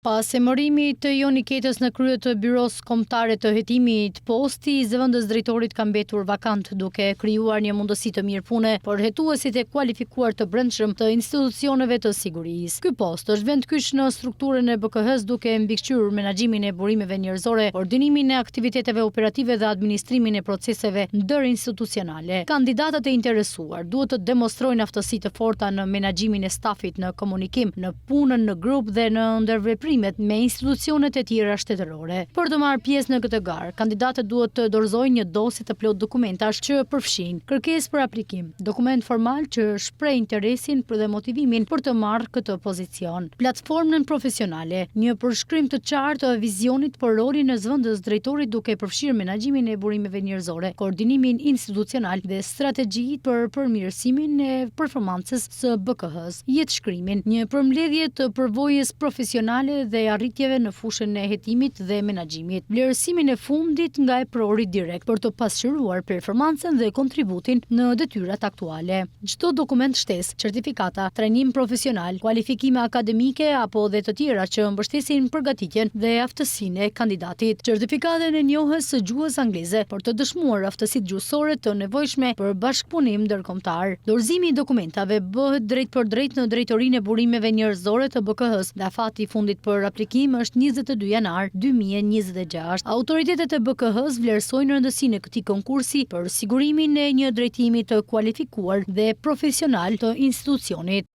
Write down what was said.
Pas emërimit të Joni Ketës në krye të Byros Kombëtare të Hetimit Posti, zëvendës drejtorit ka mbetur vakant, duke krijuar një mundësi të mirëpune për hetuesit e kualifikuar të brendshëm të institucioneve të sigurisë. Ky post është vendkyç në strukturën e BKH-s, duke mbikëqyrur menaxhimin e burimeve njerëzore, koordinimin e aktiviteteve operative dhe administrimin e proceseve ndërinstitucionale. Kandidatët e interesuar duhet të demonstrojnë aftësi të forta në menaxhimin e stafit, në komunikim, në punën në grup dhe në ndërveprimet me institucionet e tjera shtetërore. Për të marrë pjesë në këtë garë, kandidatët duhet të dorëzojnë një dosje të plot dokumentash që përfshin kërkesë për aplikim, dokument formal që shpreh interesin për dhe motivimin për të marrë këtë pozicion, platformën profesionale, një përshkrim të qartë të vizionit për rolin e zëvendës drejtorit duke përfshirë menaxhimin e burimeve njerëzore, koordinimin institucional dhe strategji për përmirësimin e performancës së BKH-s, jetëshkrimin, një përmbledhje të përvojës profesionale dhe arritjeve në fushën e hetimit dhe menaxhimit, vlerësimin e fundit nga e prori direkt për të pasqyruar performancën dhe kontributin në detyrat aktuale. Çdo dokument shtesë, certifikata, trajnim profesional, kualifikime akademike apo dhe të tjera që mbështesin përgatitjen dhe aftësinë e kandidatit, certifikatën e njohjes së gjuhës angleze për të dëshmuar aftësitë gjuhësore të nevojshme për bashkëpunim ndërkombëtar. Dorëzimi i dokumentave bëhet drejt për drejt në Drejtorinë e Burimeve Njerëzore të BKH-s dhe afati i fundit për aplikim është 22 janar 2026. Autoritetet e BKH-s vlerësojnë rëndësinë e këtij konkursi për sigurimin e një drejtimi të kualifikuar dhe profesional të institucionit.